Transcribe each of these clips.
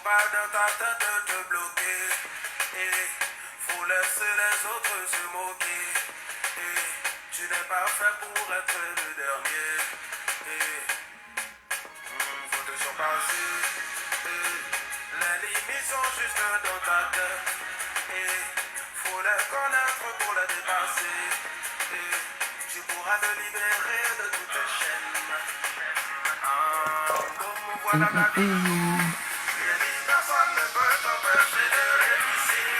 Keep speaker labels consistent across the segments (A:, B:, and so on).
A: Pas dans ta tête de te bloquer. Faut laisser les autres se moquer. Tu n'es pas fait pour être le dernier. Faut te surpasser. Les limites sont juste dans ta tête. Faut les connaître pour les dépasser. Tu pourras te libérer de toutes tes chaînes. Comme voilà la vie. Personne ne peut t'empêcher de réussir.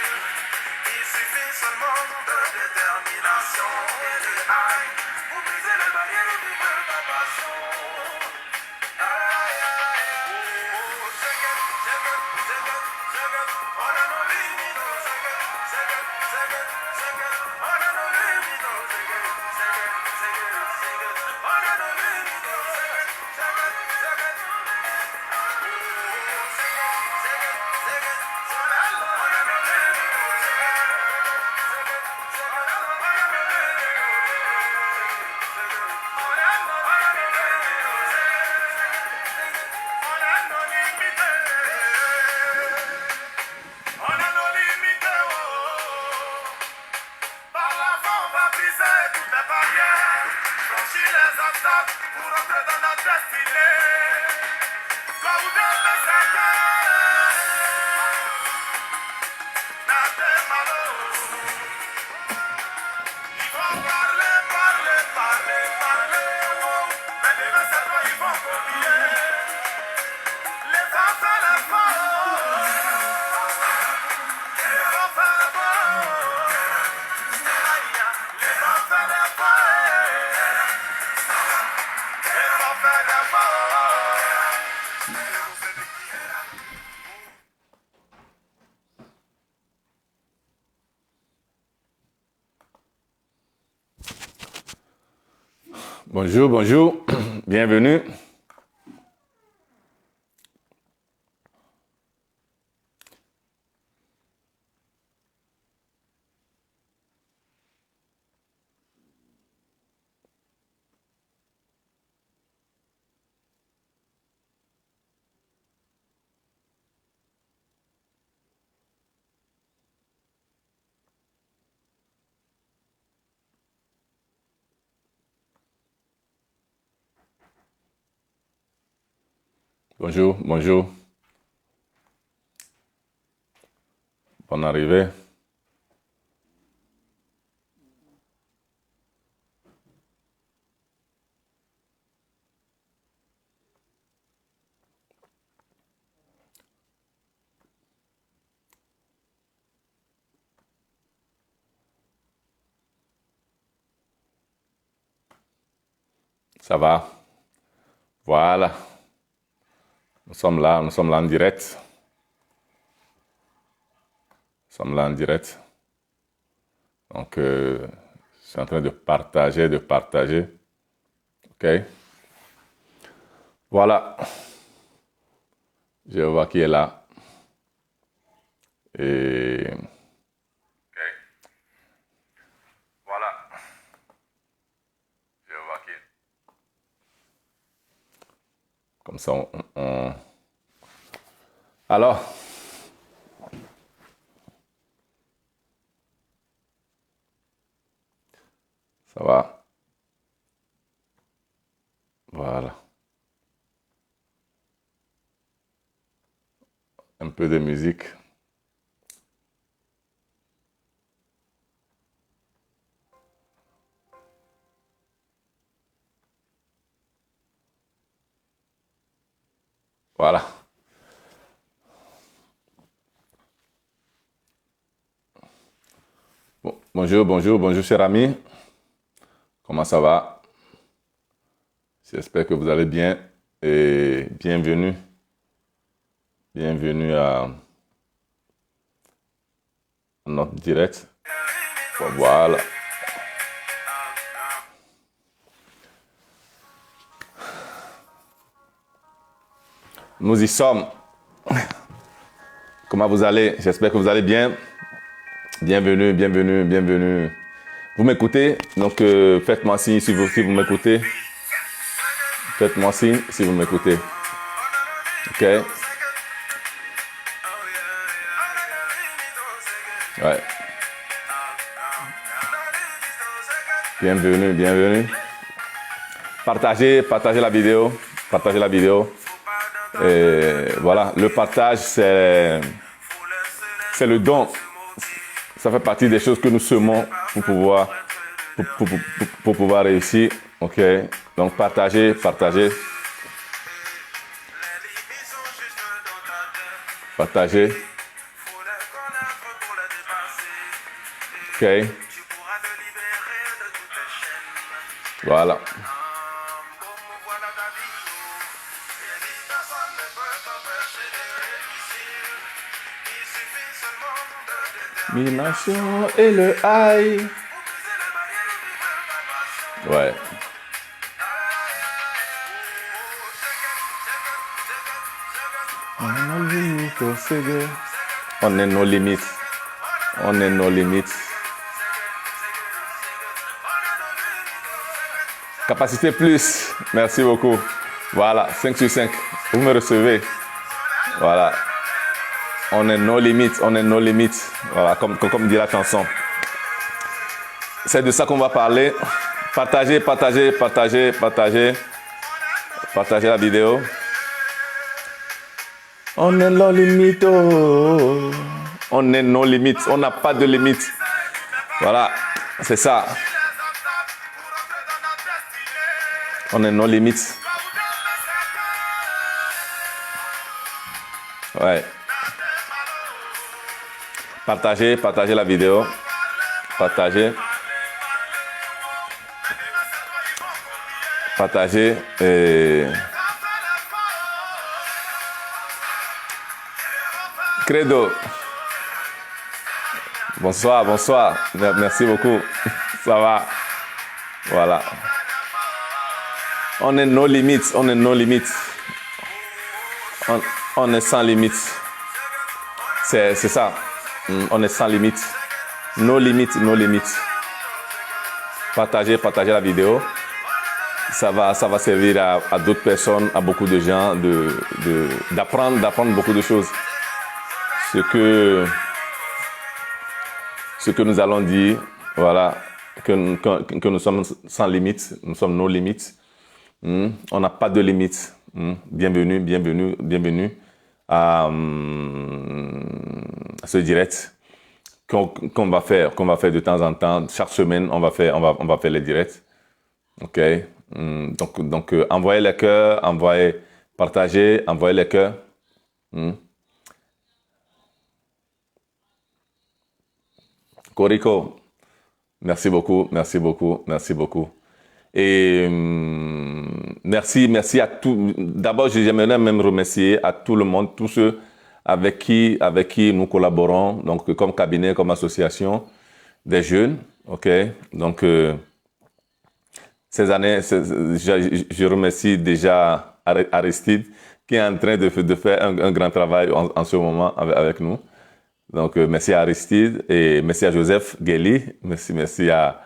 A: Il suffit seulement de détermination et de haine pour briser les barrières et vivre ta passion. Aïe, aïe, aïe, oh, shake it, shake it, shake it, shake it. On a nos limites, oh, shake it, shake it, shake it, shake it. On a nos limites, oh, shake it, shake it, shake it, shake it. On a nos limites, oh, shake it, shake it, shake it. Pour entrer dans notre destinée, toi ou bien le secret, n'a des malheurs. Ils vont parler, parler, parler, parler, oh. Mais demain c'est toi, ils vont copier. Les femmes font les forts, les femmes font les forts. Les femmes font les forts.
B: Bonjour, bonjour, bienvenue. Bonjour, bonjour. Bonne arrivée. Ça va? Voilà. Nous sommes là en direct. Nous sommes là en direct. Donc, je suis en train de partager. OK? Voilà. Je vois qui est là. Et... OK. Voilà. Je vois qui est. Comme ça, on... Alors... Ça va? Voilà. Un peu de musique. Voilà. Bon, bonjour, cher ami. Comment ça va? J'espère que vous allez bien et bienvenue. Bienvenue à notre direct. Voilà. Nous y sommes. Comment vous allez? J'espère que vous allez bien. Bienvenue, bienvenue, bienvenue. Vous m'écoutez? Donc, faites-moi signe si vous m'écoutez. Faites-moi signe si vous m'écoutez. OK? Ouais. Bienvenue, bienvenue. Partagez la vidéo. Partagez la vidéo. Et voilà, le partage, c'est le don. Ça fait partie des choses que nous semons pour pouvoir réussir. OK? Donc, partagez. Partagez. OK? Voilà. Domination et le high. Ouais. On est nos limites. On est nos limites. Capacité plus. Merci beaucoup. Voilà, 5 sur 5. Vous me recevez. Voilà. On est nos limites. On est nos limites. Voilà, comme dit la chanson. C'est de ça qu'on va parler. Partagez la vidéo. On est nos limites. Oh. On est nos limites. On n'a pas de limites. Voilà, c'est ça. On est nos limites. Ouais. Partagez la vidéo. Partagez et... Credo. Bonsoir. Merci beaucoup. Ça va. Voilà. On est nos limites. On est sans limites. C'est ça. On est sans limites. Nos limites. Partagez la vidéo. Ça va servir à d'autres personnes, à beaucoup de gens d'apprendre beaucoup de choses. Ce que nous allons dire, voilà, que nous sommes sans limites, nous sommes nos limites. On n'a pas de limites. Bienvenue à ce direct qu'on va faire de temps en temps. Chaque semaine, on va faire les directs. OK? Donc envoyez les cœurs, partagez, envoyez les cœurs. Corico, merci beaucoup. Et merci à tous. D'abord, j'aimerais même remercier à tout le monde, tous ceux avec qui nous collaborons, donc comme cabinet, comme association des jeunes. OK? Donc, ces années, je remercie déjà Aristide qui est en train de faire un grand travail en ce moment avec nous. Donc, merci à Aristide et merci à Joseph Guéli. Merci à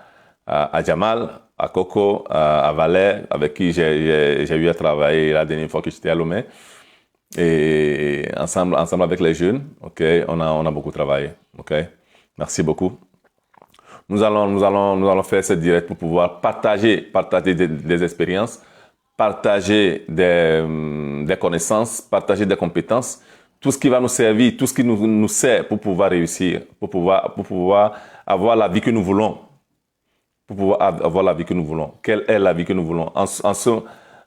B: Jamal, à Coco, à Valère, avec qui j'ai eu à travailler la dernière fois que j'étais à Lomé. Et ensemble avec les jeunes, OK, on a beaucoup travaillé. OK, merci beaucoup. Nous allons faire ce direct pour pouvoir partager des expériences, partager des connaissances, partager des compétences, tout ce qui va nous servir, tout ce qui nous sert pour pouvoir réussir, pour pouvoir avoir la vie que nous voulons. Quelle est la vie que nous voulons?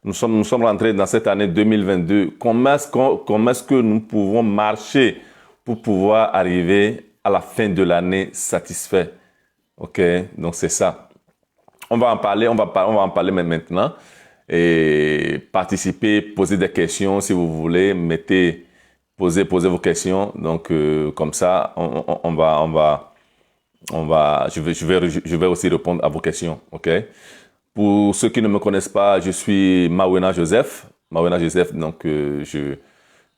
B: Nous sommes rentrés dans cette année 2022. Comment est-ce que nous pouvons marcher pour pouvoir arriver à la fin de l'année satisfait? OK, donc c'est ça. On va en parler maintenant. Et participer, poser des questions si vous voulez, posez vos questions. Donc comme ça, je vais aussi répondre à vos questions. OK? Pour ceux qui ne me connaissent pas, je suis Mawena Joseph. Donc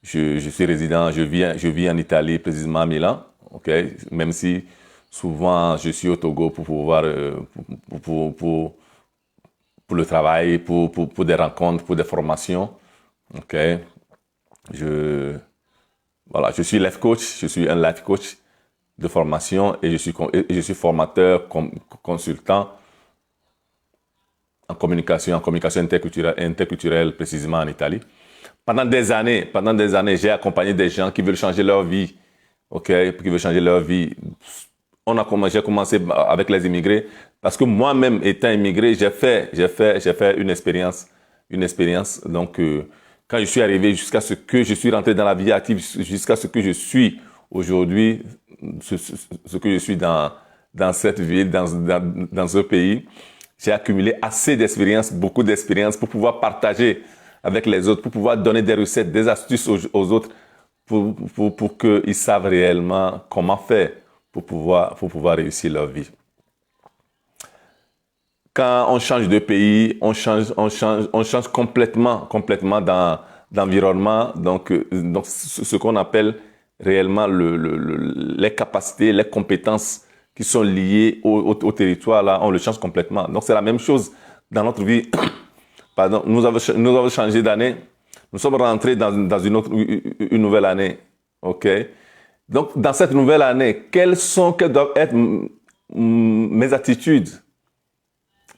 B: je suis résident, je vis en Italie, précisément à Milan, ok? Même si souvent je suis au Togo pour pouvoir, pour le travail, pour des rencontres, pour des formations, ok? Je, voilà, je suis life coach, je suis un life coach de formation et je suis formateur, consultant en communication interculturelle, précisément en Italie. Pendant des années, j'ai accompagné des gens qui veulent changer leur vie, ok, qui veulent changer leur vie. J'ai commencé avec les immigrés parce que moi-même étant immigré, j'ai fait une expérience. Donc, quand je suis arrivé jusqu'à ce que je suis rentré dans la vie active, jusqu'à ce que je suis aujourd'hui, ce que je suis dans cette ville, dans ce pays, j'ai accumulé assez d'expérience, beaucoup d'expérience pour pouvoir partager avec les autres, pour pouvoir donner des recettes, des astuces aux autres, pour qu'ils savent réellement comment faire pour pouvoir réussir leur vie. Quand on change de pays, on change complètement d'environnement. Donc ce qu'on appelle réellement les capacités, les compétences qui sont liées au territoire, là, on le change complètement. Donc c'est la même chose dans notre vie. Pardon, nous avons changé d'année. Nous sommes rentrés dans une nouvelle année. OK? Donc, dans cette nouvelle année, quelles doivent être mes attitudes,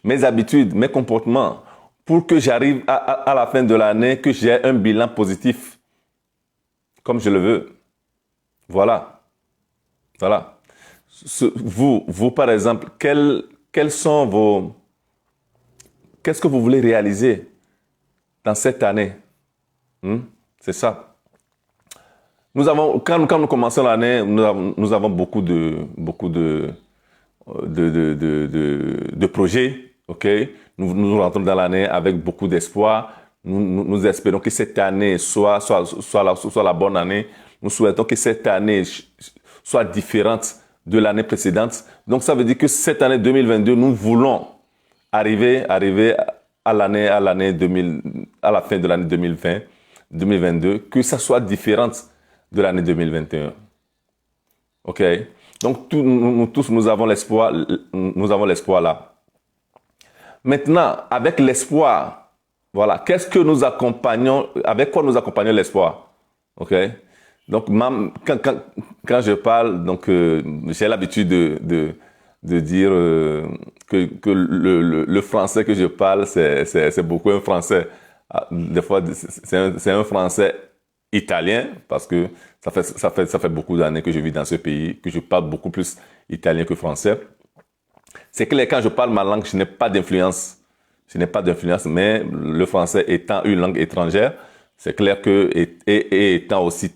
B: mes habitudes, mes comportements pour que j'arrive à la fin de l'année, que j'ai un bilan positif comme je le veux. Voilà. Voilà. Vous par exemple, qu'est-ce que vous voulez réaliser dans cette année? C'est ça. Quand nous commençons l'année, nous avons beaucoup de projets. Ok, nous rentrons dans l'année avec beaucoup d'espoir. Nous espérons que cette année soit la bonne année. Nous souhaitons que cette année soit différente de l'année précédente. Donc ça veut dire que cette année 2022, nous voulons arriver à la fin de l'année 2022, que ça soit différente de l'année 2021. OK? Donc nous tous, nous avons l'espoir là. Maintenant, avec l'espoir, voilà, avec quoi nous accompagnons l'espoir? OK? Donc, quand je parle, donc, j'ai l'habitude de dire que le français que je parle, c'est beaucoup un français. Des fois, c'est un français italien, parce que ça fait beaucoup d'années que je vis dans ce pays, que je parle beaucoup plus italien que français. C'est que quand je parle ma langue, je n'ai pas d'influence. Mais le français étant une langue étrangère, c'est clair que, et étant aussi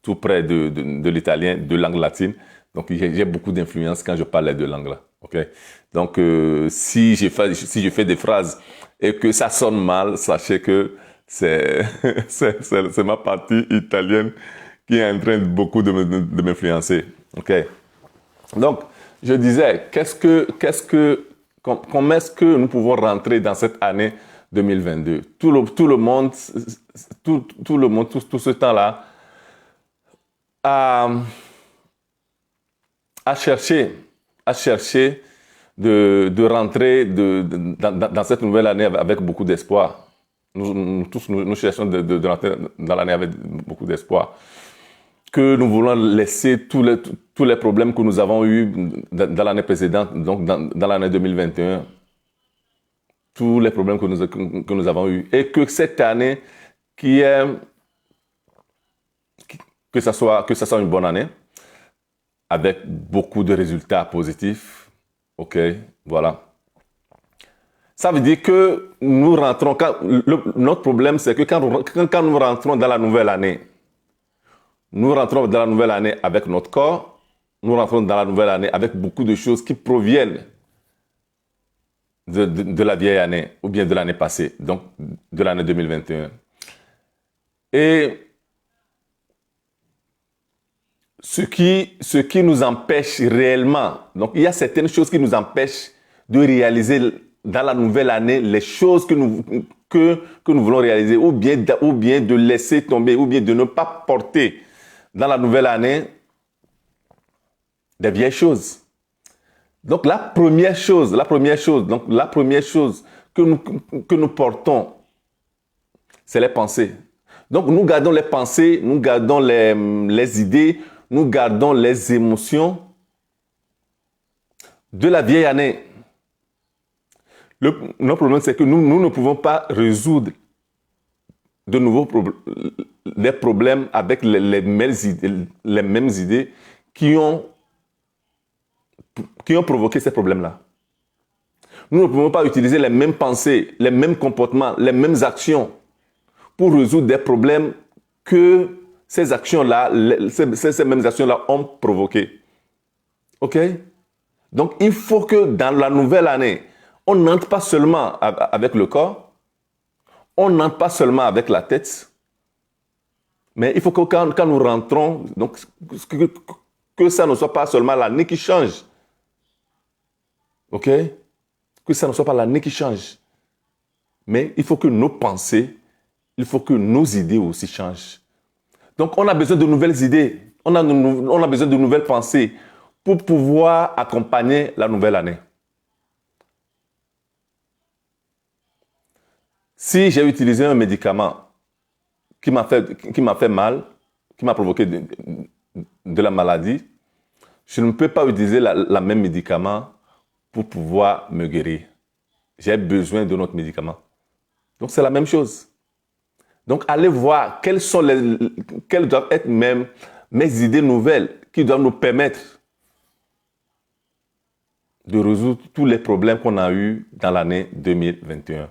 B: tout près de l'italien, de langue latine, donc j'ai beaucoup d'influence quand je parle les deux langues-là. Okay? Donc, si je fais des phrases et que ça sonne mal, sachez que c'est ma partie italienne qui est en train beaucoup de m'influencer. Okay? Donc, je disais, comment est-ce que nous pouvons rentrer dans cette année 2022? Tout le monde, tout ce temps-là, à chercher de rentrer dans cette nouvelle année avec beaucoup d'espoir. Nous cherchons de rentrer dans l'année avec beaucoup d'espoir. Que nous voulons laisser tous les problèmes que nous avons eus dans l'année précédente, donc dans l'année 2021, tous les problèmes que nous avons eus, et que cette année, que ça soit une bonne année, avec beaucoup de résultats positifs. OK, voilà. Ça veut dire que nous rentrons, notre problème, c'est que quand nous rentrons dans la nouvelle année, nous rentrons dans la nouvelle année avec notre corps, nous rentrons dans la nouvelle année avec beaucoup de choses qui proviennent de la vieille année ou bien de l'année passée, donc de l'année 2021. Et ce qui nous empêche réellement, donc il y a certaines choses qui nous empêchent de réaliser dans la nouvelle année les choses que nous voulons réaliser, ou bien de laisser tomber, ou bien de ne pas porter dans la nouvelle année des vieilles choses. Donc la première chose que nous portons, c'est les pensées. Donc nous gardons les pensées, nous gardons les idées, nous gardons les émotions de la vieille année. Notre problème, c'est que nous ne pouvons pas résoudre de nouveaux des problèmes avec les mêmes idées qui ont provoqué ces problèmes-là. Nous ne pouvons pas utiliser les mêmes pensées, les mêmes comportements, les mêmes actions pour résoudre des problèmes que ces actions-là, ces mêmes actions-là ont provoqué. OK? Donc, il faut que dans la nouvelle année, on n'entre pas seulement avec le corps, on n'entre pas seulement avec la tête, mais il faut que quand nous rentrons, donc, que ça ne soit pas seulement l'année qui change. OK? Que ça ne soit pas l'année qui change. Mais il faut que nos pensées, il faut que nos idées aussi changent. Donc, on a besoin de nouvelles idées, on a besoin de nouvelles pensées pour pouvoir accompagner la nouvelle année. Si j'ai utilisé un médicament qui m'a fait mal, qui m'a provoqué de la maladie, je ne peux pas utiliser la même médicament pour pouvoir me guérir. J'ai besoin de notre médicament. Donc, c'est la même chose. Donc, allez voir quelles doivent être même mes idées nouvelles qui doivent nous permettre de résoudre tous les problèmes qu'on a eus dans l'année 2021.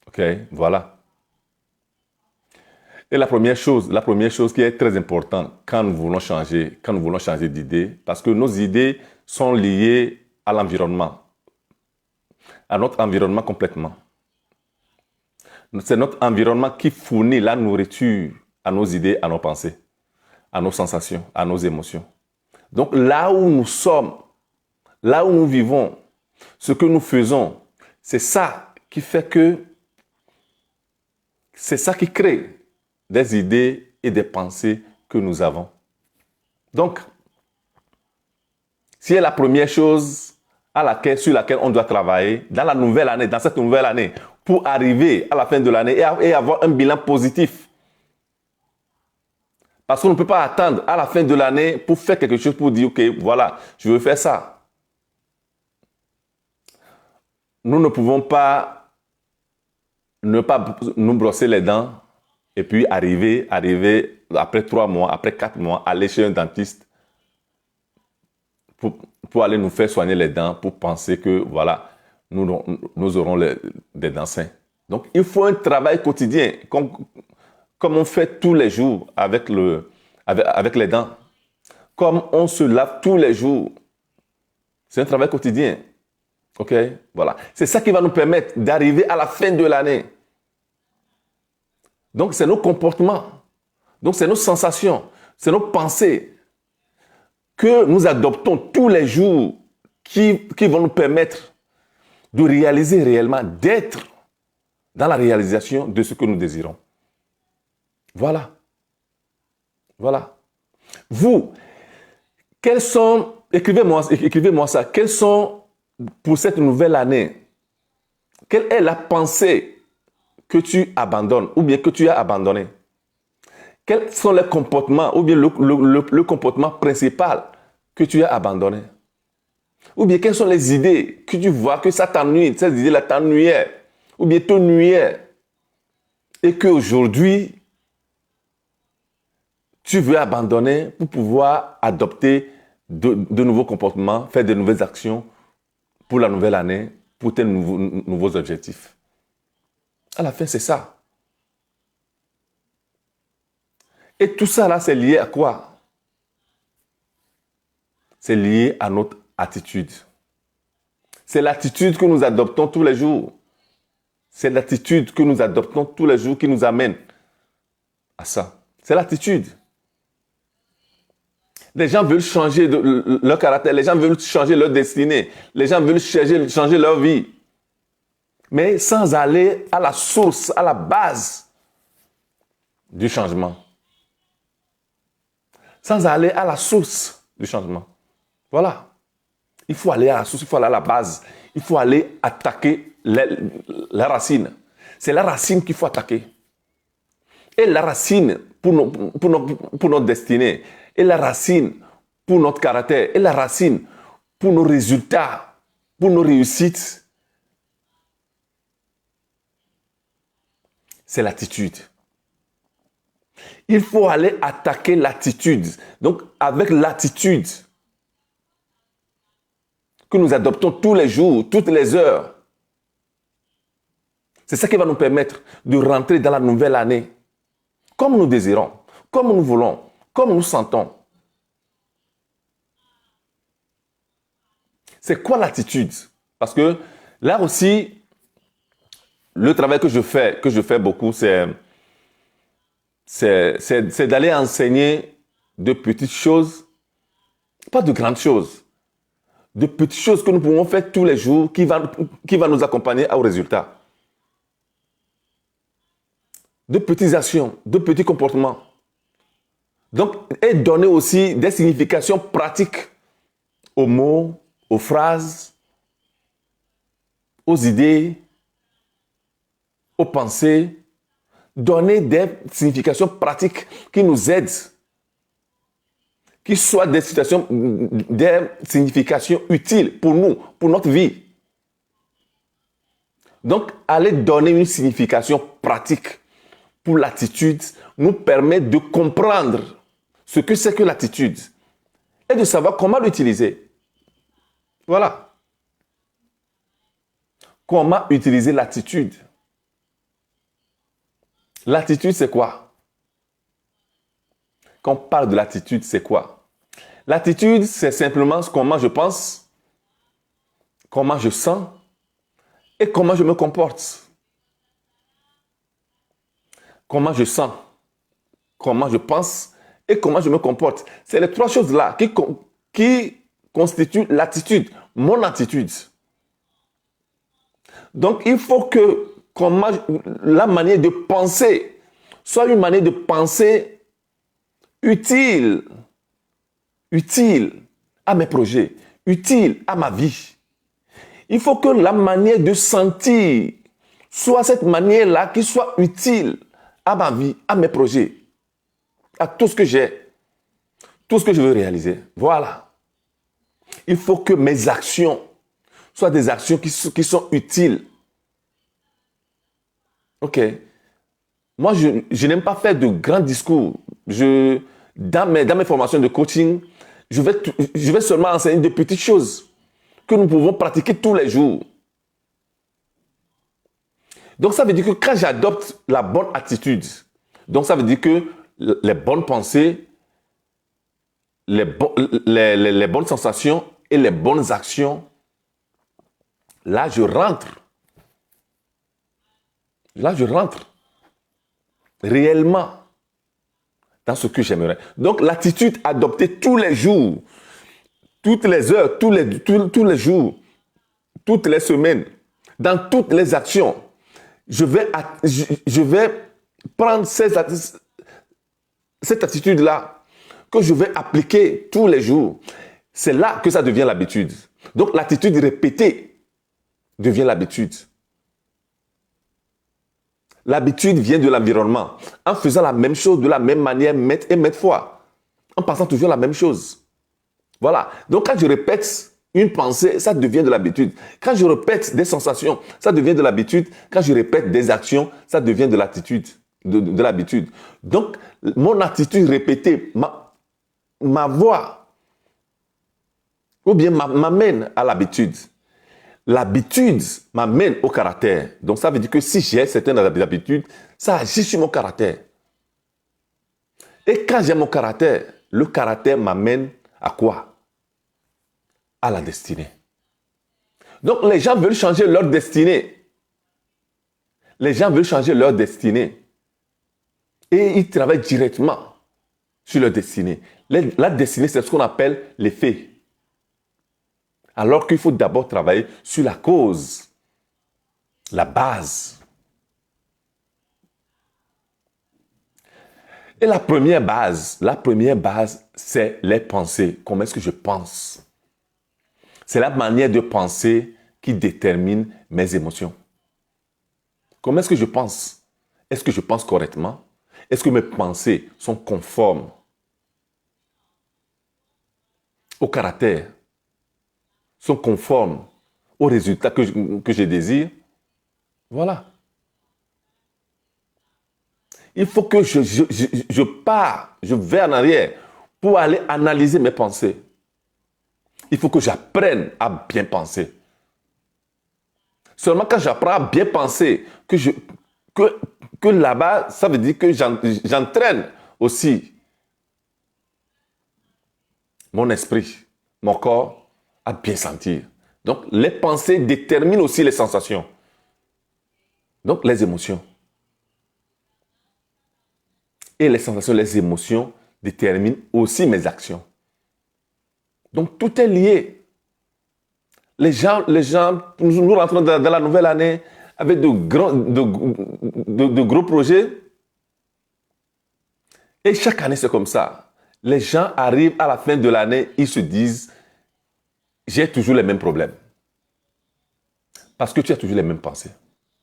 B: OK, voilà. Et la première chose qui est très importante quand nous voulons changer d'idée, parce que nos idées sont liées à l'environnement, à notre environnement complètement. C'est notre environnement qui fournit la nourriture à nos idées, à nos pensées, à nos sensations, à nos émotions. Donc là où nous sommes, là où nous vivons, ce que nous faisons, c'est ça qui fait que, c'est ça qui crée des idées et des pensées que nous avons. Donc, c'est la première chose sur laquelle on doit travailler dans la nouvelle année, dans cette nouvelle année, pour arriver à la fin de l'année et avoir un bilan positif. Parce qu'on ne peut pas attendre à la fin de l'année pour faire quelque chose, pour dire, OK, voilà, je veux faire ça. Nous ne pouvons pas ne pas nous brosser les dents et puis arriver après 3 mois, après 4 mois, aller chez un dentiste pour aller nous faire soigner les dents, pour penser que, voilà, nous aurons des dents saines. Donc, il faut un travail quotidien, comme on fait tous les jours avec les dents. Comme on se lave tous les jours. C'est un travail quotidien. OK? Voilà. C'est ça qui va nous permettre d'arriver à la fin de l'année. Donc, c'est nos comportements. Donc, c'est nos sensations. C'est nos pensées que nous adoptons tous les jours qui vont nous permettre de réaliser réellement, d'être dans la réalisation de ce que nous désirons. Voilà. Voilà. Vous, écrivez-moi ça, quels sont, pour cette nouvelle année, quelle est la pensée que tu abandonnes ou bien que tu as abandonné? Quels sont les comportements ou bien le comportement principal que tu as abandonné? Ou bien quelles sont les idées que tu vois que ça t'ennuie, ces idées-là t'ennuyaient ou bien te nuisaient et qu'aujourd'hui, tu veux abandonner pour pouvoir adopter de nouveaux comportements, faire de nouvelles actions pour la nouvelle année, pour tes nouveaux objectifs. À la fin, c'est ça. Et tout ça là, c'est lié à quoi? C'est lié à notre attitude. C'est l'attitude que nous adoptons tous les jours. C'est l'attitude que nous adoptons tous les jours qui nous amène à ça. C'est l'attitude. Les gens veulent changer leur caractère, les gens veulent changer leur destinée, les gens veulent changer leur vie. Mais sans aller à la source, à la base du changement. Sans aller à la source du changement. Voilà. Il faut aller à la source, il faut aller à la base. Il faut aller attaquer la racine. C'est la racine qu'il faut attaquer. Et la racine pour notre destinée. Et la racine pour notre caractère. Et la racine pour nos résultats, pour nos réussites. C'est l'attitude. Il faut aller attaquer l'attitude. Donc, avec l'attitude que nous adoptons tous les jours, toutes les heures, c'est ça qui va nous permettre de rentrer dans la nouvelle année comme nous désirons, comme nous voulons, comme nous sentons. C'est quoi l'attitude? Parce que là aussi, le travail que je fais beaucoup, c'est d'aller enseigner de petites choses, pas de grandes choses, de petites choses que nous pouvons faire tous les jours qui va nous accompagner au résultat. De petites actions, de petits comportements. Donc, et donner aussi des significations pratiques aux mots, aux phrases, aux idées, aux pensées. Donner des significations pratiques qui nous aident, qui soient des significations utiles pour nous, pour notre vie. Donc, aller donner une signification pratique pour l'attitude nous permet de comprendre ce que c'est que l'attitude et de savoir comment l'utiliser. Voilà. Comment utiliser l'attitude? L'attitude, c'est quoi? Quand on parle de l'attitude, c'est quoi? L'attitude, c'est simplement comment je pense, comment je sens et comment je me comporte. Comment je sens, comment je pense et comment je me comporte. C'est les trois choses-là qui constituent l'attitude, mon attitude. Donc, il faut que la manière de penser soit une manière de penser utile à mes projets, utile à ma vie. Il faut que la manière de sentir soit cette manière-là qui soit utile à ma vie, à mes projets, à tout ce que j'ai, tout ce que je veux réaliser. Voilà. Il faut que mes actions soient des actions qui sont utiles. Ok. Moi, je n'aime pas faire de grands discours. Dans mes formations de coaching, je vais seulement enseigner de petites choses que nous pouvons pratiquer tous les jours. Donc, ça veut dire que quand j'adopte la bonne attitude, donc ça veut dire que les bonnes pensées, les bonnes sensations et les bonnes actions, là, je rentre. Là, je rentre réellement dans ce que j'aimerais. Donc, l'attitude adoptée tous les jours, toutes les heures, tous les jours, toutes les semaines, dans toutes les actions, je vais prendre cette attitude-là que je vais appliquer tous les jours. C'est là que ça devient l'habitude. Donc, l'attitude répétée devient l'habitude. L'habitude vient de l'environnement. En faisant la même chose de la même manière, maintes et maintes fois. En pensant toujours la même chose. Voilà. Donc, quand je répète une pensée, ça devient de l'habitude. Quand je répète des sensations, ça devient de l'habitude. Quand je répète des actions, ça devient de l'attitude, de l'habitude. Donc, mon attitude répétée, ma voix, ou bien m'amène à l'habitude. L'habitude m'amène au caractère. Donc, ça veut dire que si j'ai certaines habitudes, ça agit sur mon caractère. Et quand j'ai mon caractère, le caractère m'amène à quoi? À la destinée. Donc, les gens veulent changer leur destinée. Les gens veulent changer leur destinée. Et ils travaillent directement sur leur destinée. La destinée, c'est ce qu'on appelle l'effet. Alors qu'il faut d'abord travailler sur la cause, la base. Et la première base, c'est les pensées. Comment est-ce que je pense? C'est la manière de penser qui détermine mes émotions. Comment est-ce que je pense? Est-ce que je pense correctement? Est-ce que mes pensées sont conformes au caractère? Sont conformes aux résultats que je désire? Voilà. Il faut que je vais en arrière pour aller analyser mes pensées. Il faut que j'apprenne à bien penser. Seulement quand j'apprends à bien penser, que là-bas, ça veut dire que j'entraîne aussi mon esprit, mon corps à bien sentir. Donc, les pensées déterminent aussi les sensations. Donc, les émotions. Et les sensations, les émotions déterminent aussi mes actions. Donc, tout est lié. Les gens, nous rentrons dans la nouvelle année avec de gros projets. Et chaque année, c'est comme ça. Les gens arrivent à la fin de l'année, ils se disent, j'ai toujours les mêmes problèmes. Parce que tu as toujours les mêmes pensées.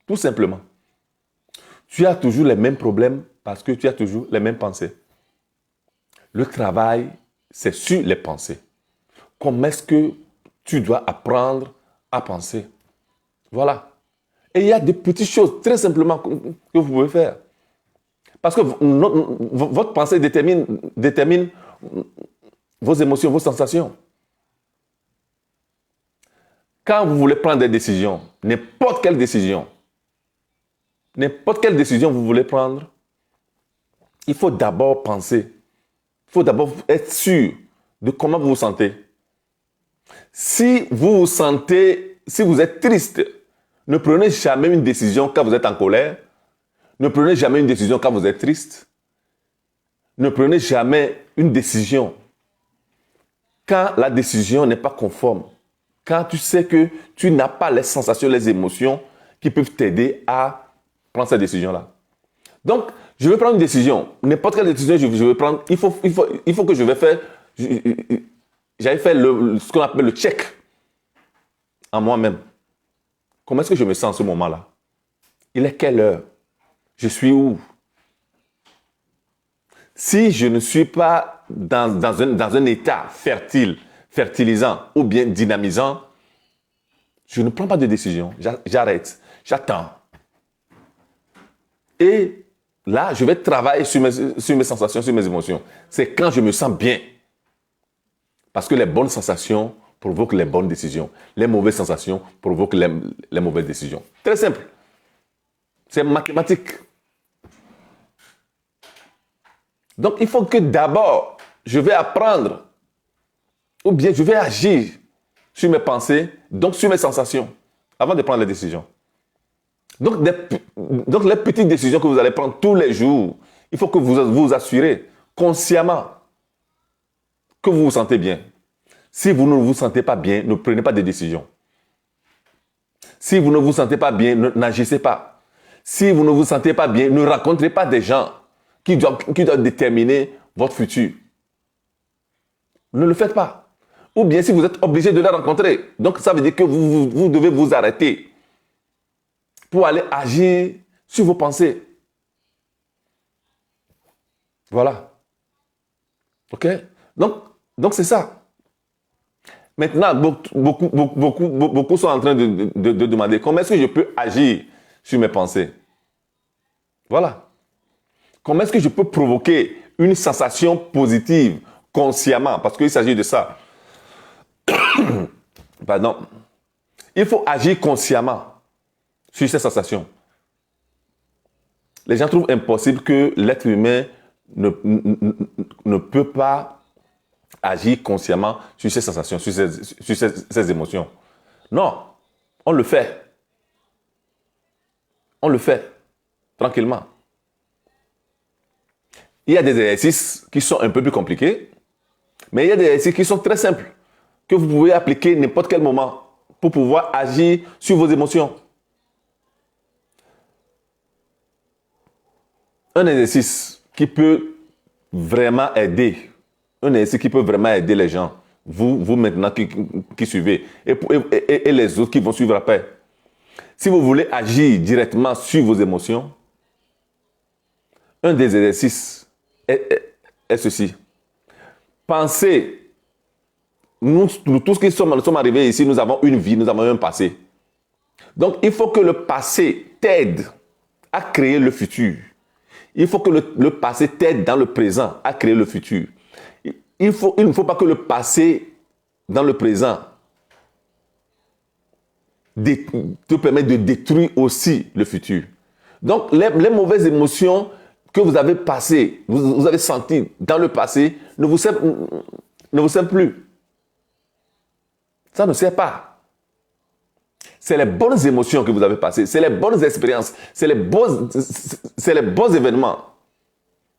B: Tout simplement. Tu as toujours les mêmes problèmes parce que tu as toujours les mêmes pensées. Le travail, c'est sur les pensées. Comment est-ce que tu dois apprendre à penser? Voilà. Et il y a des petites choses, très simplement, que vous pouvez faire. Parce que votre pensée détermine vos émotions, vos sensations. Quand vous voulez prendre des décisions, n'importe quelle décision vous voulez prendre, il faut d'abord penser. Il faut d'abord être sûr de comment vous vous sentez. Si vous êtes triste, ne prenez jamais une décision quand vous êtes en colère. Ne prenez jamais une décision quand vous êtes triste. Ne prenez jamais une décision quand la décision n'est pas conforme. Quand tu sais que tu n'as pas les sensations, les émotions qui peuvent t'aider à prendre cette décision-là. Donc, je vais prendre une décision. N'importe quelle décision je vais prendre, il faut que je vais faire... J'avais fait ce qu'on appelle le check en moi-même. Comment est-ce que je me sens en ce moment-là? Il est quelle heure? Je suis où? Si je ne suis pas dans un état fertilisant ou bien dynamisant, je ne prends pas de décision. J'arrête. J'attends. Et là, je vais travailler sur mes sensations, sur mes émotions. C'est quand je me sens bien. Parce que les bonnes sensations provoquent les bonnes décisions. Les mauvaises sensations provoquent les mauvaises décisions. Très simple. C'est mathématique. Donc, il faut que d'abord, je vais apprendre ou bien je vais agir sur mes pensées, donc sur mes sensations, avant de prendre les décisions. Donc, les petites décisions que vous allez prendre tous les jours, il faut que vous vous assurez consciemment que vous vous sentez bien. Si vous ne vous sentez pas bien, ne prenez pas de décisions. Si vous ne vous sentez pas bien, n'agissez pas. Si vous ne vous sentez pas bien, ne rencontrez pas des gens qui doivent déterminer votre futur. Ne le faites pas. Ou bien si vous êtes obligé de les rencontrer, donc ça veut dire que vous devez vous arrêter pour aller agir sur vos pensées. Voilà. OK? Donc c'est ça. Maintenant, beaucoup sont en train de demander comment est-ce que je peux agir sur mes pensées. Voilà. Comment est-ce que je peux provoquer une sensation positive consciemment? Parce qu'il s'agit de ça. Pardon. Il faut agir consciemment sur ces sensations. Les gens trouvent impossible que l'être humain ne peut pas agir consciemment sur ces sensations, sur ces émotions. Non, on le fait. On le fait tranquillement. Il y a des exercices qui sont un peu plus compliqués, Mais il y a des exercices qui sont très simples, que vous pouvez appliquer n'importe quel moment pour pouvoir agir sur vos émotions. Un exercice qui peut vraiment aider, un exercice qui peut vraiment aider les gens, vous maintenant qui suivez, et les autres qui vont suivre après. Si vous voulez agir directement sur vos émotions, un des exercices est ceci. Pensez, nous tous qui sommes arrivés ici, nous avons une vie, nous avons un passé. Donc, il faut que le passé t'aide à créer le futur. Il faut que le passé t'aide dans le présent à créer le futur. Il ne faut pas que le passé, dans le présent, te permette de détruire aussi le futur. Donc, les mauvaises émotions que vous avez passées, vous avez senties dans le passé, ne vous servent plus. Ça ne sert pas. C'est les bonnes émotions que vous avez passées, c'est les bonnes expériences, c'est les bons événements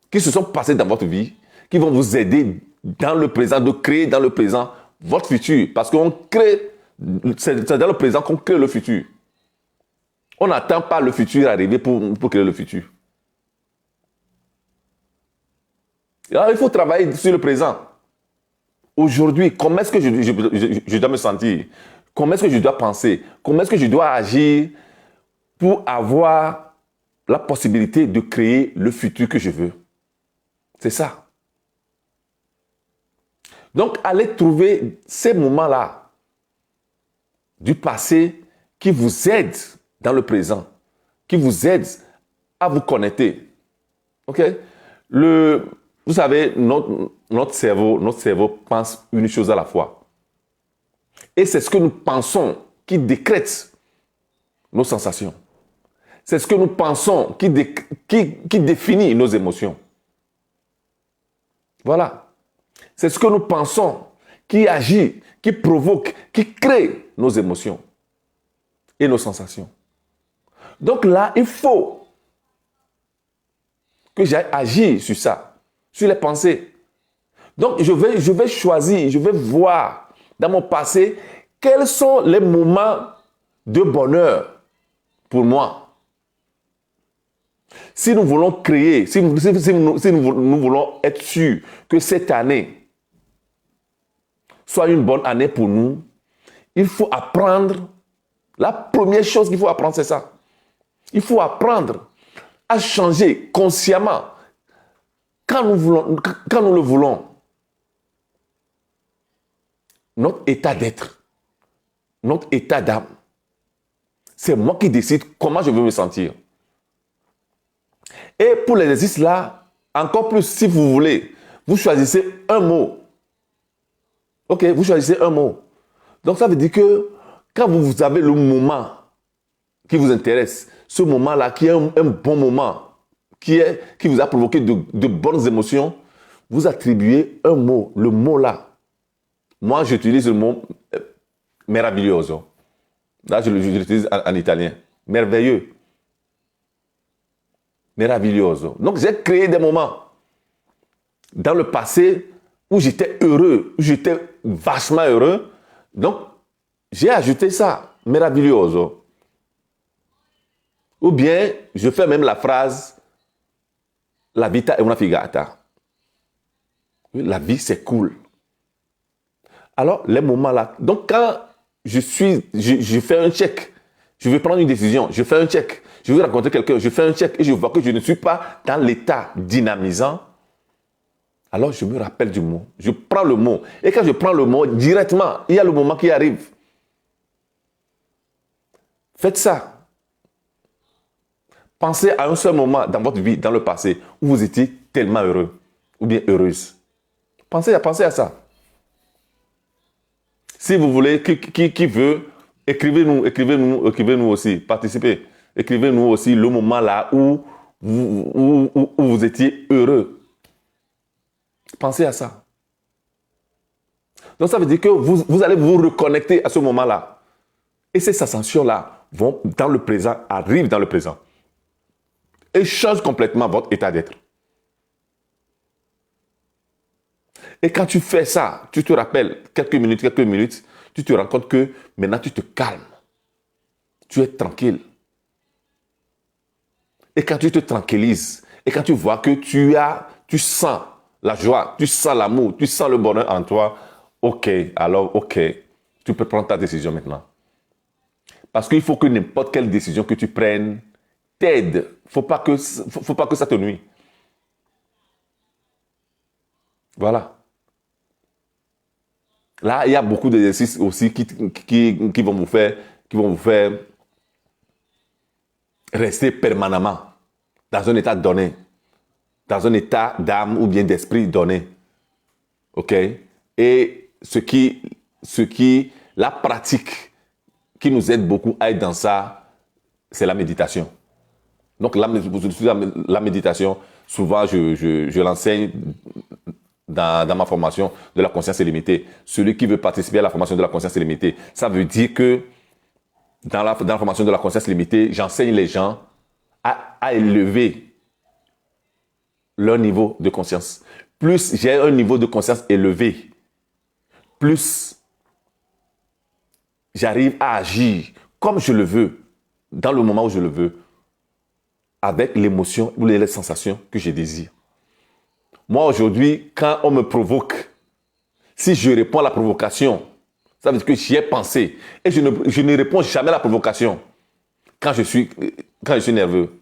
B: qui se sont passés dans votre vie, qui vont vous aider dans le présent, de créer dans le présent votre futur. Parce qu'on crée, c'est dans le présent qu'on crée le futur. On n'attend pas le futur arriver pour créer le futur. Alors, il faut travailler sur le présent. Aujourd'hui, comment est-ce que je dois me sentir? Comment est-ce que je dois penser? Comment est-ce que je dois agir pour avoir la possibilité de créer le futur que je veux? C'est ça. Donc, allez trouver ces moments-là du passé qui vous aident dans le présent, qui vous aident à vous connecter. OK? Vous savez, notre cerveau pense une chose à la fois. Et c'est ce que nous pensons qui décrète nos sensations. C'est ce que nous pensons qui définit nos émotions. Voilà. C'est ce que nous pensons qui agit, qui provoque, qui crée nos émotions et nos sensations. Donc là, il faut que j'aille agir sur ça, sur les pensées. Donc je vais choisir, je vais voir dans mon passé quels sont les moments de bonheur pour moi. Si nous voulons créer, si nous voulons être sûrs que cette année soit une bonne année pour nous, il faut apprendre. La première chose qu'il faut apprendre, c'est ça. Il faut apprendre à changer consciemment quand nous le voulons. Notre état d'être, notre état d'âme. C'est moi qui décide comment je veux me sentir. Et pour l'exercice là, encore plus, si vous voulez, vous choisissez un mot. Ok, vous choisissez un mot. Donc ça veut dire que quand vous avez le moment qui vous intéresse, ce moment-là qui est un bon moment, qui vous a provoqué de bonnes émotions, vous attribuez un mot, le mot là. Moi, j'utilise le mot meraviglioso. Là, je l'utilise en italien. Merveilleux. Meraviglioso. Donc, j'ai créé des moments dans le passé où j'étais heureux, où j'étais vachement heureux. Donc, j'ai ajouté ça, meraviglioso. Ou bien, je fais même la phrase, la vita è una figata. La vie, c'est cool. Alors, les moments là. Donc, quand je fais un check, je veux prendre une décision, je fais un check, je veux rencontrer quelqu'un, je fais un check et je vois que je ne suis pas dans l'état dynamisant, alors je me rappelle du mot. Je prends le mot. Et quand je prends le mot, directement, il y a le moment qui arrive. Faites ça. Pensez à un seul moment dans votre vie, dans le passé, où vous étiez tellement heureux ou bien heureuse. Pensez à ça. Si vous voulez, qui veut, écrivez-nous aussi, participez. Écrivez-nous aussi le moment là où vous étiez heureux. Pensez à ça. Donc ça veut dire que vous allez vous reconnecter à ce moment-là. Et ces sensations-là vont dans le présent, arrivent dans le présent. Et changent complètement votre état d'être. Et quand tu fais ça, tu te rappelles quelques minutes, tu te rends compte que maintenant tu te calmes. Tu es tranquille. Et quand tu te tranquillises, et quand tu vois que tu sens la joie, tu sens l'amour, tu sens le bonheur en toi, ok, tu peux prendre ta décision maintenant. Parce qu'il faut que n'importe quelle décision que tu prennes t'aide. Faut pas que ça te nuise. Voilà. Là, il y a beaucoup d'exercices aussi qui vont vous faire rester permanemment dans un état donné, dans un état d'âme ou bien d'esprit donné. OK? Et la pratique qui nous aide beaucoup à être dans ça, c'est la méditation. Donc, la méditation, souvent, je l'enseigne dans ma formation de la conscience illimitée. Celui qui veut participer à la formation de la conscience illimitée, ça veut dire que dans la formation de la conscience illimitée, j'enseigne les gens à élever leur niveau de conscience. Plus j'ai un niveau de conscience élevé, plus j'arrive à agir comme je le veux, dans le moment où je le veux, avec l'émotion ou les sensations que je désire. Moi, aujourd'hui, quand on me provoque, si je réponds à la provocation, ça veut dire que j'y ai pensé. Et je ne réponds jamais à la provocation quand je suis nerveux.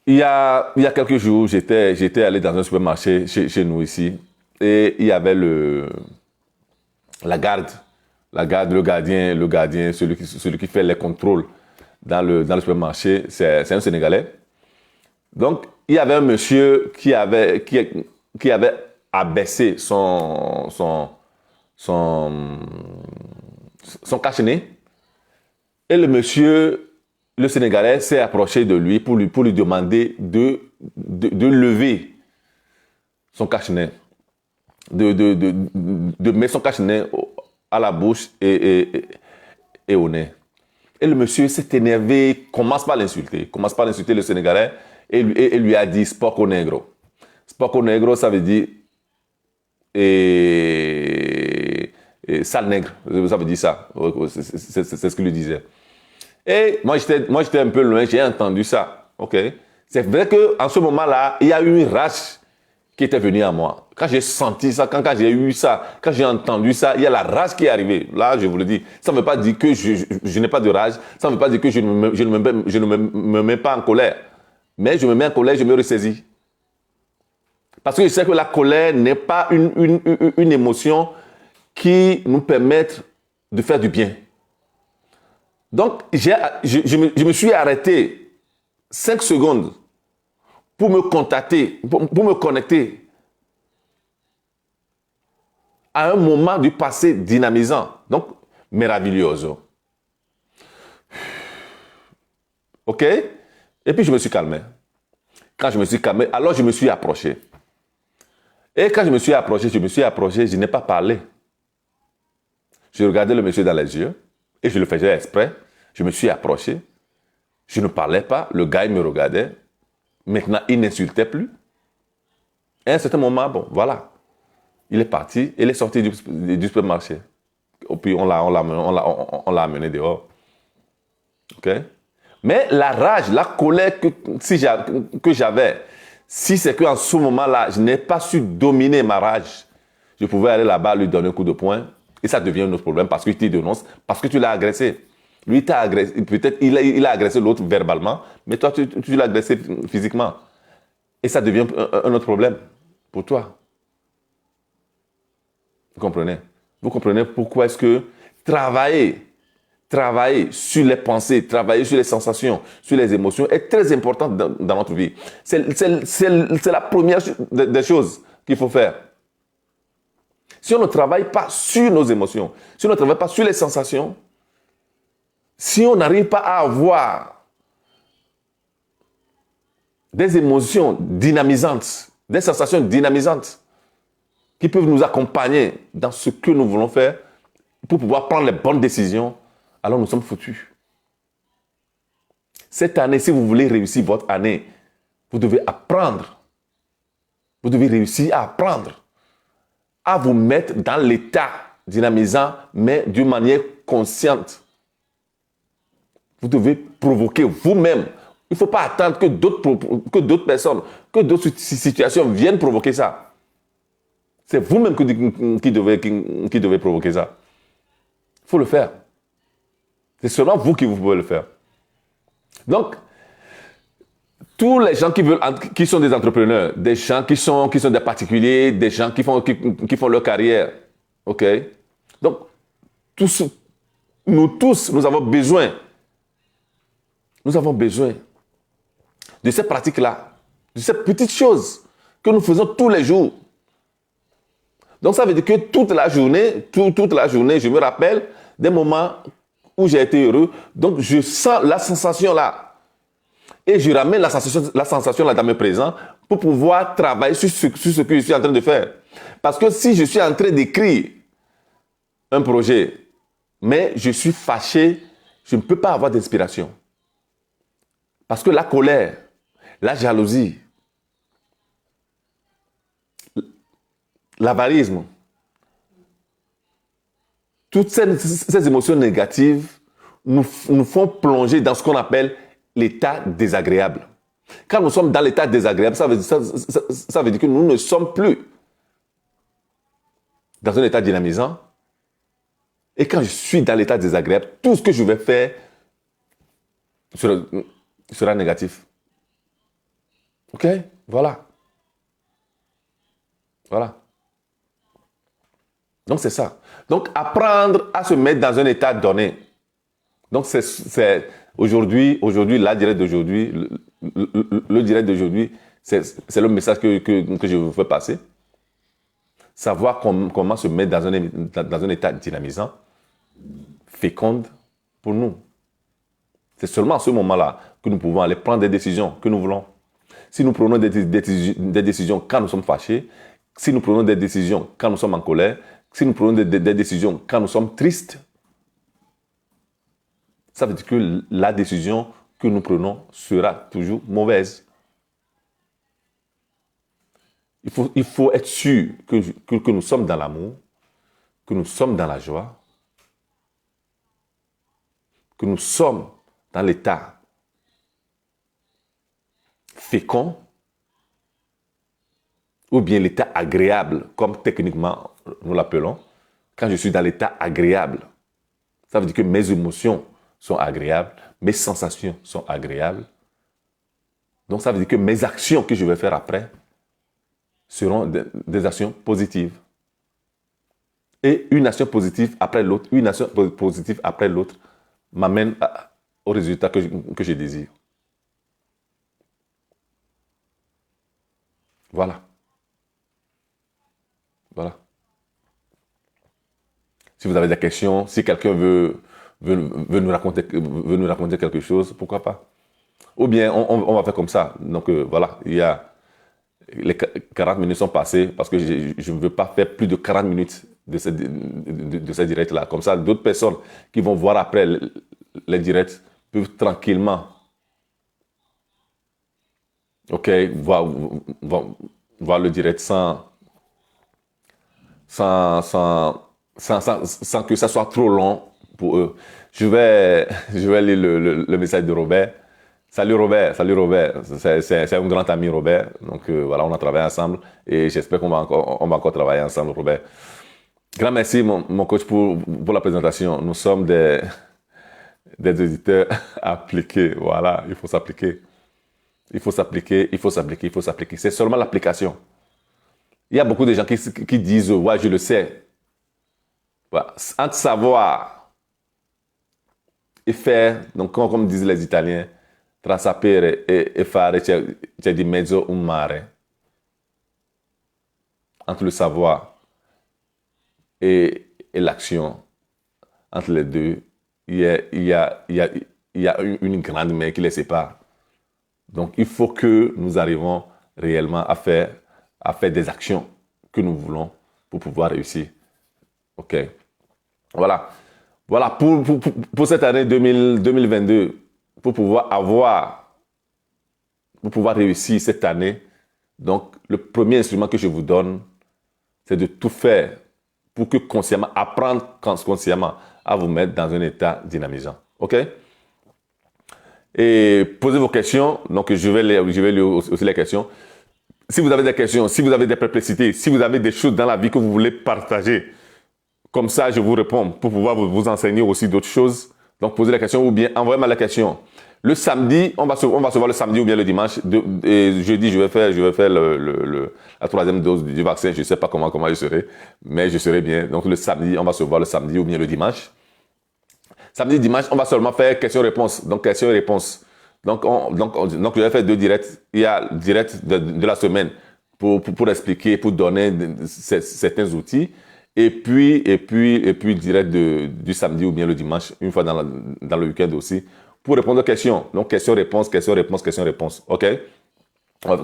B: Il y a quelques jours, j'étais allé dans un supermarché chez nous ici. Et il y avait la garde, le gardien, celui qui fait les contrôles dans le supermarché. C'est un Sénégalais. Donc, il y avait un monsieur qui avait abaissé son cache-nez. Et le monsieur, le Sénégalais, s'est approché de lui pour lui demander de lever son cache-nez, de mettre son cache-nez à la bouche et au nez. Et le monsieur s'est énervé, commence par l'insulter le Sénégalais et lui a dit Sporco Negro. Sporco Negro, ça veut dire sale nègre, ça veut dire ça. C'est ce qu'il lui disait. Et moi, j'étais un peu loin, j'ai entendu ça. Ok. C'est vrai qu'en ce moment-là, il y a eu une rage qui était venue à moi. Quand j'ai senti ça, quand j'ai eu ça, quand j'ai entendu ça, il y a la rage qui est arrivée. Là, je vous le dis, ça ne veut pas dire que je n'ai pas de rage, ça ne veut pas dire que je ne me mets pas en colère. Mais je me mets en colère, je me ressaisis. Parce que je sais que la colère n'est pas une émotion qui nous permette de faire du bien. Donc, je me suis arrêté 5 secondes pour me connecter à un moment du passé dynamisant, donc meraviglioso. OK? Et puis je me suis calmé. Quand je me suis calmé, alors je me suis approché. Et quand je me suis approché, je n'ai pas parlé. Je regardais le monsieur dans les yeux et je le faisais exprès. Je me suis approché. Je ne parlais pas. Le gars, il me regardait. Maintenant, il n'insultait plus. Et à un certain moment, bon, voilà. Il est parti. Il est sorti du supermarché. Et puis, on l'a amené dehors. OK? Mais la rage, la colère que j'avais, si c'est qu'en ce moment-là, je n'ai pas su dominer ma rage, je pouvais aller là-bas, lui donner un coup de poing, et ça devient un autre problème parce qu'il te dénonce, parce que tu l'as agressé. Lui, t'a agressé, peut-être il a agressé l'autre verbalement, mais toi, tu l'as agressé physiquement. Et ça devient un autre problème pour toi. Vous comprenez? Vous comprenez pourquoi est-ce que travailler sur les pensées, travailler sur les sensations, sur les émotions est très important dans notre vie. C'est la première des choses qu'il faut faire. Si on ne travaille pas sur nos émotions, si on ne travaille pas sur les sensations, si on n'arrive pas à avoir des émotions dynamisantes, des sensations dynamisantes qui peuvent nous accompagner dans ce que nous voulons faire pour pouvoir prendre les bonnes décisions, alors nous sommes foutus. Cette année, si vous voulez réussir votre année, vous devez apprendre Vous devez réussir à apprendre, à vous mettre dans l'état dynamisant, mais d'une manière consciente. Vous devez provoquer vous-même. Il ne faut pas attendre que d'autres personnes, que d'autres situations viennent provoquer ça. C'est vous-même qui devez provoquer ça. Il faut le faire. C'est seulement vous qui vous pouvez le faire. Donc, tous les gens qui sont des entrepreneurs, des gens qui sont des particuliers, des gens qui font leur carrière, ok? Donc, nous tous, nous avons besoin de ces pratiques-là, de ces petites choses que nous faisons tous les jours. Donc, ça veut dire que toute la journée, je me rappelle des moments où j'ai été heureux. Donc, je sens la sensation là. Et je ramène la sensation là dans mes présents pour pouvoir travailler sur ce que je suis en train de faire. Parce que si je suis en train d'écrire un projet, mais je suis fâché, je ne peux pas avoir d'inspiration. Parce que la colère, la jalousie, l'avarisme, toutes ces émotions négatives nous font plonger dans ce qu'on appelle l'état désagréable. Quand nous sommes dans l'état désagréable, ça veut dire que nous ne sommes plus dans un état dynamisant. Et quand je suis dans l'état désagréable, tout ce que je vais faire sera négatif. Ok? Voilà. Voilà. Donc, c'est ça. Donc, apprendre à se mettre dans un état donné. Donc, c'est aujourd'hui, la direct d'aujourd'hui, le direct d'aujourd'hui, c'est le message que je veux faire passer. Savoir comment se mettre dans un état dynamisant, féconde pour nous. C'est seulement à ce moment-là que nous pouvons aller prendre des décisions que nous voulons. Si nous prenons des décisions quand nous sommes fâchés, si nous prenons des décisions quand nous sommes en colère, si nous prenons des décisions quand nous sommes tristes, ça veut dire que la décision que nous prenons sera toujours mauvaise. Il faut être sûr que nous sommes dans l'amour, que nous sommes dans la joie, que nous sommes dans l'état fécond ou bien l'état agréable, comme techniquement nous l'appelons. Quand je suis dans l'état agréable, ça veut dire que mes émotions sont agréables, mes sensations sont agréables. Donc ça veut dire que mes actions que je vais faire après seront des actions positives. Et une action positive après l'autre, m'amène au résultat que je désire. Voilà. Voilà. Si vous avez des questions, si quelqu'un veut nous raconter quelque chose, pourquoi pas. Ou bien on va faire comme ça. Donc voilà, les 40 minutes sont passées parce que je ne veux pas faire plus de 40 minutes de ce direct-là. Comme ça, d'autres personnes qui vont voir après les directs peuvent tranquillement voir le direct sans que ça soit trop long pour eux. Je vais lire le message de Robert. Salut Robert. C'est un grand ami Robert. Donc voilà, on a travaillé ensemble et j'espère qu'on va encore travailler ensemble, Robert. Grand merci mon coach pour la présentation. Nous sommes des auditeurs appliqués. Voilà, il faut s'appliquer. C'est seulement l'application. Il y a beaucoup de gens qui disent « Ouais, je le sais ». Voilà. Entre savoir et faire, donc comme disent les Italiens, tra sapere e fare c'è di mezzo un mare. Entre le savoir et l'action, entre les deux, il y a une grande mer qui les sépare. Donc, il faut que nous arrivions réellement à faire des actions que nous voulons pour pouvoir réussir. OK. Voilà. Voilà pour cette année 2022, pour pouvoir réussir cette année Donc, le premier instrument que je vous donne, c'est de tout faire pour que consciemment, apprendre consciemment à vous mettre dans un état dynamisant. OK? Et posez vos questions. Donc, je vais lire aussi les questions. Si vous avez des questions, si vous avez des perplexités, si vous avez des choses dans la vie que vous voulez partager, comme ça, je vous réponds pour pouvoir vous enseigner aussi d'autres choses. Donc, posez la question ou bien envoyez-moi la question. Le samedi, on va se voir le samedi ou bien le dimanche. Et jeudi, je vais faire la 3e dose du vaccin. Je ne sais pas comment je serai, mais je serai bien. Donc, le samedi, on va se voir le samedi ou bien le dimanche. Samedi, dimanche, on va seulement faire questions-réponses. Donc, questions-réponses. Donc, je vais faire 2 directs. Il y a le direct de la semaine pour expliquer, pour donner certains outils. Et puis direct du samedi ou bien le dimanche, une fois dans le week-end aussi, pour répondre aux questions. Donc, questions-réponses, questions-réponses, questions-réponses. OK?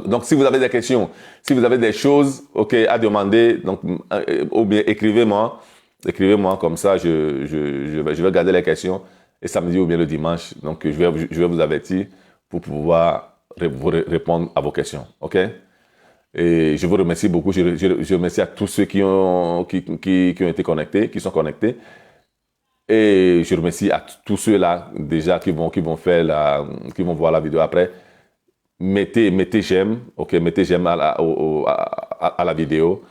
B: Donc, si vous avez des questions, si vous avez des choses, OK, à demander, donc, ou bien écrivez-moi comme ça, je vais garder les questions et samedi ou bien le dimanche. Donc, je vais vous avertir pour pouvoir vous répondre à vos questions. OK? Et je vous remercie beaucoup. Je remercie à tous ceux qui ont été connectés, qui sont connectés. Et je remercie à tous ceux-là déjà qui vont voir la vidéo après. Mettez j'aime, OK, mettez j'aime à la vidéo.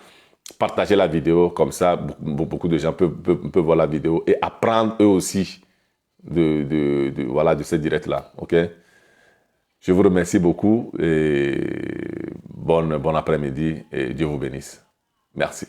B: Partagez la vidéo, comme ça, beaucoup de gens peuvent voir la vidéo et apprendre eux aussi de ce direct-là, OK? Je vous remercie beaucoup et bon après-midi et Dieu vous bénisse. Merci.